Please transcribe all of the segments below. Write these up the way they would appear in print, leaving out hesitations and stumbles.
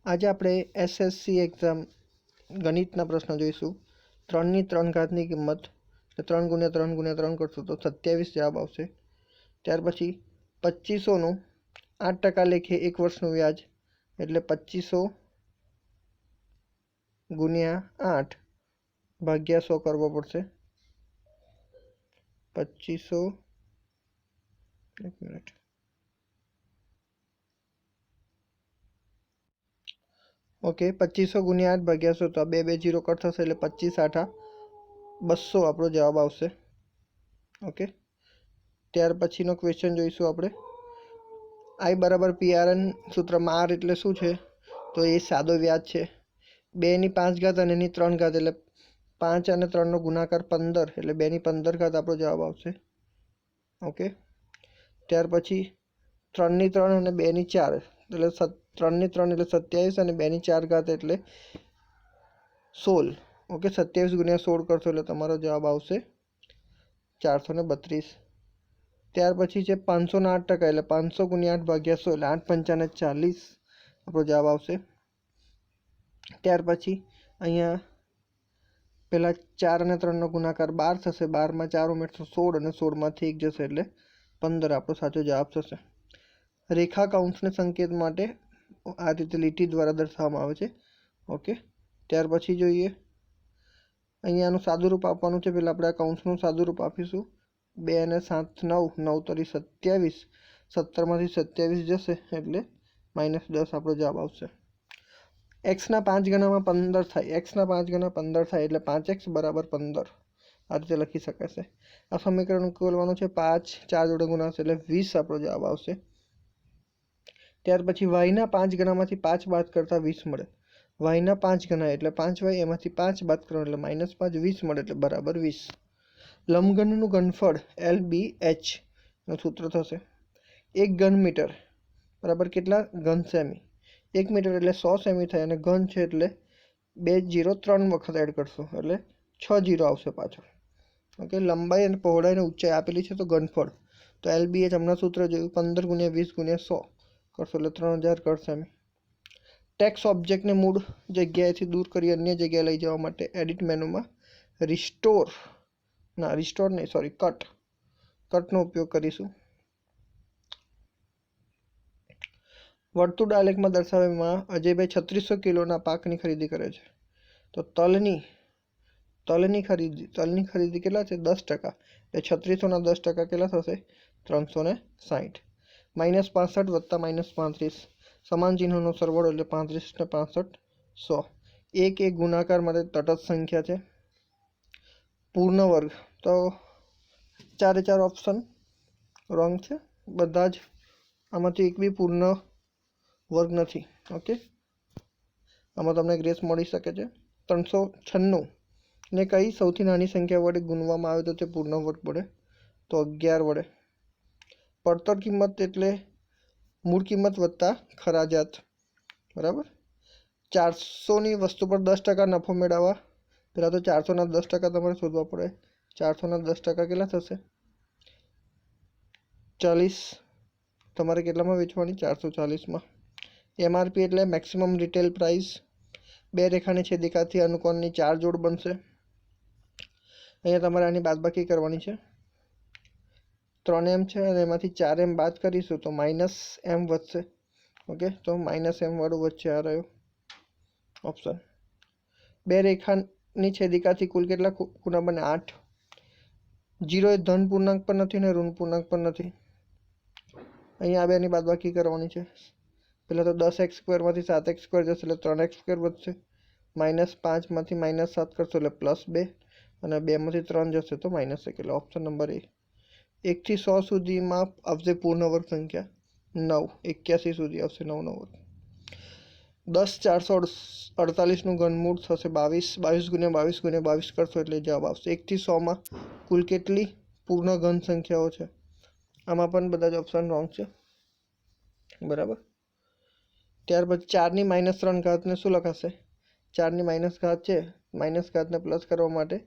આજે આપણે SSC exam ગણિતના પ્રશ્ન જોઈશું. 3ની 3 ઘાતની કિંમત 3 × 3 × 3 કરશું તો 27 જવાબ આવશે. ત્યાર પછી 2500નું 8% લેખે 1 વર્ષનું વ્યાજ એટલે 2500 × 8 ભાગ્યા 100 કરવો પડશે. 2500 એક મિનિટ ઓકે 2500 × 8 ભાગ્યા 100 તો 2 2 0 કટ થશે એટલે 25 8 200 આપણો જવાબ આવશે. ઓકે, ત્યાર પછીનો ક્વેશ્ચન જોઈશું આપણે. I બરાબર PRN સૂત્રમાં R એટલે શું છે? તો એ સાદો વ્યાજ છે. 2ની 5 ઘાત અને એની 3 ઘાત એટલે 5 અને 3નો ગુણાકાર 15 એટલે 2ની 15 ઘાત આપણો જવાબ આવશે. ઓકે, ત્યાર પછી 3ની 3 અને 2ની 4 એટલે 3ની 3 એટલે 27 અને 2ની 4 ઘાત એટલે 16. ઓકે, 27 × 16 કરશો એટલે તમારો જવાબ આવશે 432. ત્યાર પછી છે 500ના 8% એટલે 500 × 8 ભાગ્યા 100 એટલે 8 × 5 = 40 આપણો જવાબ આવશે. ત્યાર પછી અહીંયા પહેલાં 4 અને 3નો ગુણાકાર 12 થશે. 12માં 4 ઉમેરશો 16 અને 16માંથી 1 જશે એટલે 15 આપણો સાચો જવાબ થશે. રેખા કૌંસને સંકેત માટે આ રીતે લીટી દ્વારા દર્શાવવામાં આવે છે. ઓકે, ત્યાર પછી જોઈએ અહીંયાનું સાદુરૂપ આપવાનું છે. પહેલાં આપણે આ કૌંસનું સાદુરૂપ આપીશું. 2 અને 7 9 9 તરી 27 17માંથી 27 જશે એટલે -10 આપણો જવાબ આવશે. એક્સના 5 ગણામાં 15 થાય. એક્સના 5 ગણા 15 થાય એટલે 5x = 15 આ રીતે લખી શકાશે. આ સમીકરણ ઉકેલવાનું છે. 5 4 જોડે ગુણાશે એટલે 20 આપણો જવાબ આવશે. ત્યાર પછી વાયના 5 ગણામાંથી 5 બાદ કરતાં 20 મળે. વાયના 5 ગણા એટલે 5y, એમાંથી 5 બાદ કરો એટલે -5 20 મળે એટલે બરાબર 20. લંબઘનનું ઘનફળ LBH નું સૂત્ર થશે 1 ઘન મીટર બરાબર કેટલા ઘન સેમી. 1 મીટર એટલે 100 સેમી થાય અને ઘન છે એટલે 2 0 3 વખત એડ કરશો એટલે 6 0 આવશે પાછળ. ઓકે, લંબાઈ અને પહોળાઈ અને ઊંચાઈ આપેલી છે તો ઘનફળ તો LBH હમણાં સૂત્ર જોયું 15 × 20 × 100 કરશો એટલે 3000 ઘન સેમી. ટેક્સ ઓબ્જેક્ટને મૂળ જગ્યાએથી દૂર કરી અન્ય જગ્યાએ લઈ જવા માટે એડિટ મેનુમાં કટનો ઉપયોગ કરીશું. વર્તુળ આલેખમાં દર્શાવ્યામાં અજયભાઈ 3600 કિલોના પાકની ખરીદી કરે છે. તો તલની ખરીદી કેટલા છે? 10%. એટલે 3600ના 10% કેટલા થશે? 360. -65 + -35 સમાન ચિહ્નોનો સરવાળો એટલે 35 ને 65 100. 1 ગુણાકાર માટે તટસ્થ સંખ્યા છે. પૂર્ણ વર્ગ તો 4 ઓપ્શન રોંગ છે. બધા જ આમાંથી એક બી પૂર્ણ વર્ગ નથી. ઓકે, આમાં તમને ગ્રેસ મળી શકે છે. 396 ને કઈ સૌથી નાની સંખ્યા વડે ગુણવામાં આવે તો તે પૂર્ણ વર્ગ પડે? તો 11 વડે. પડતર કિંમત એટલે મૂળ કિંમત વત્તા ખરાજાત બરાબર. 400ની વસ્તુ પર 10% નફો મેળવવા પહેલાં તો 400ના 10% તમારે શોધવા પડે. 400ના 10% કેટલા થશે? 40. તમારે કેટલામાં વેચવાની? 440માં. MRP એટલે મેક્સિમમ રિટેલ પ્રાઇસ. 2 રેખાની છેદિકાથી અનુકોણની 4 જોડ બનશે. અહીંયા તમારે આની બાદબાકી કરવાની છે. 3m છે અને એમાંથી 4m બાદ કરીશું તો -m વધશે. ઓકે, તો -m વાળું વચ્ચે આ રહ્યો ઓપ્શન. 2 રેખાની છેદિકાથી કુલ કેટલા ખૂણા બને? 8. 0 એ ધન પૂર્ણાંક પર નથી ને ઋણ પૂર્ણાંક પર નથી. અહીંયા આ બેની બાદબાકી કરવાની છે. પહેલાં તો 10x² માંથી 7x² જશે એટલે 3x² વધશે. -5માંથી -7 કરશો એટલે +2 અને 2માંથી 3 જશે તો -1 એટલે ઓપ્શન નંબર A. 1 થી 100 સુધીમાં આવશે પૂર્ણ વર્ગ સંખ્યા 9. 81 સુધી આવશે 9 નો વર્ગ. 10 448નું ઘનમૂળ થશે 22. 22 × 22 × 22 કરશો એટલે જવાબ આવશે. 1 થી 100માં કુલ કેટલી પૂર્ણ ઘન સંખ્યાઓ છે? આમાં પણ બધા જ ઓપ્શન રોંગ છે બરાબર. ત્યાર પછી 4ની -3 ઘાતને શું લખાશે? 4ની માઇનસ ઘાત છે, માઇનસ ઘાતને પ્લસ કરવા માટે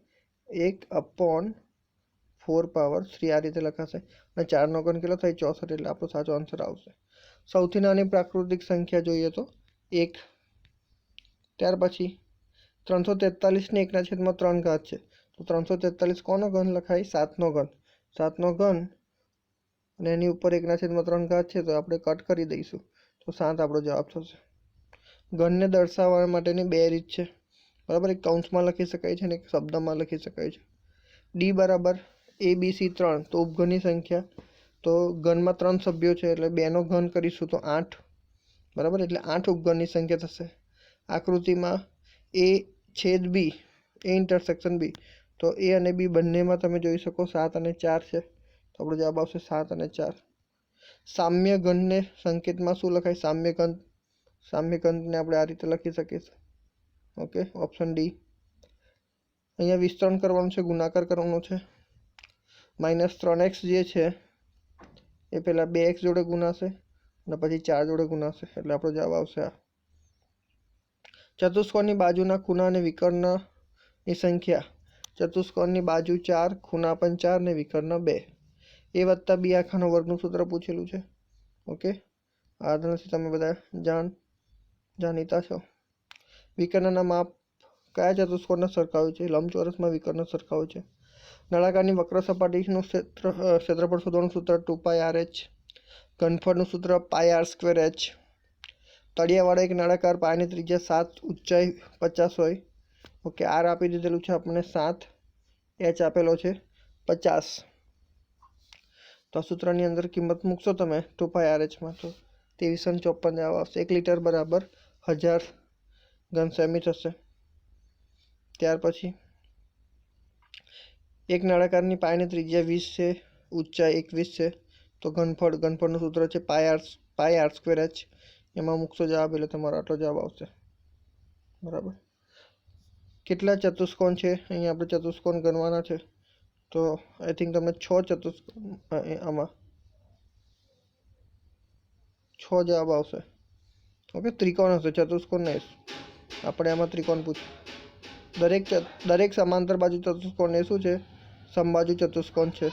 1/4³ આ રીતે લખાશે. અને 4નો ઘન કેટલો થાય? 64 એટલે આપણો સાચો આન્સર આવશે. સૌથી નાની પ્રાકૃતિક સંખ્યા જોઈએ તો 1 ત્યાર પછી 343 ને 1/3 ઘાત છે, તો 343 કોનો ઘન લખાય? 7નો ઘન. 7નો ઘન અને એની ઉપર 1/3 ઘાત છે, તો આપણે કટ કરી દઈશું, તો 7 આપણો જવાબ થશે. ઘનને દર્શાવવા માટેની બે રીત છે, બરાબર. એક કૌંસમાં લખી શકાય છે અને એક શબ્દમાં લખી શકાય છે. ડી બરાબર ABC 3, તો ઉપઘનની સંખ્યા, તો ઘનમાં 3 સભ્યો છે એટલે 2નો ઘન કરીશું તો 8, બરાબર. એટલે 8 ઉપઘનની સંખ્યા થશે. આકૃતિમાં A/B, A ઇન્ટરસેક્શન B, તો A અને B બંનેમાં તમે જોઈ શકો 7 અને 4 છે, તો આપણો જવાબ આવશે 7 અને 4. સામ્ય ઘનને સંકેતમાં શું લખાય? સામ્ય ઘન. સામ્ય ઘનને આપણે આ રીતે લખી શકીએ. Okay, option D. અહીંયા વિસ્તરણ કરવાનું છે, ગુણાકાર કરવાનો છે. -3x જે છે એ પહેલાં 2x જોડે ગુણાશે અને પછી 4 જોડે ગુણાશે, એટલે આપણો જવાબ આવશે આ. ચતુષ્કોણની બાજુના ખૂણા અને વિકર્ણની સંખ્યા. ચતુષ્કોણની બાજુ 4, ખૂણા પણ 4 ને વિકર્ણ 2. A + B આખાનો વર્ગનું સૂત્ર પૂછેલું છે. ઓકે, આનાથી તમે બધા જાણીતા છો. વિકર્ણના માપ કયા ચતુષ્કોણના સરખા હોય છે? લંબચોરસમાં વિકર્ણ સરખા હોય છે. નળાકારની વક્ર સપાટીનું ક્ષેત્રફળ શોધવાનું સૂત્ર 2πRh. ઘનફળનું સૂત્ર πr²h. તળિયાવાળા એક નળાકાર પાયાની ત્રિજ્યા 7, ઊંચાઈ 50 હોય. ઓકે, આર આપી દીધેલું છે આપણને 7, એચ આપેલો છે 50. તો આ સૂત્રની અંદર કિંમત મૂકશો તમે 2πRhમાં, તો 2354 જવાબ આવશે. 1 લિટર બરાબર 1000 ઘન સેમી થશે. ત્યાર પછી એક નળાકારની પાયાની ત્રિજ્યા 20 છે, ઊંચાઈ 21 છે, તો ઘનફળનું સૂત્ર છે πr²h. એમાં મૂકશો જવાબ એટલે તમારો આટલો જવાબ આવશે, બરાબર. કેટલા ચતુષ્કોણ છે? અહીંયા આપણે ચતુષ્કોણ ગણવાના છે, તો આઈ થિંક તમે 6 ચતુષ્કોણ, આમાં 6 જવાબ આવશે. ઓકે, ત્રિકોણ હશે, ચતુષ્કોણ નહીં. આપણે આમાં ત્રિકોણ પૂછ્યું. દરેક સમાંતર બાજુ ચતુષ્કોણ એ શું છે? સમબાજુ ચતુષ્કોણ છે.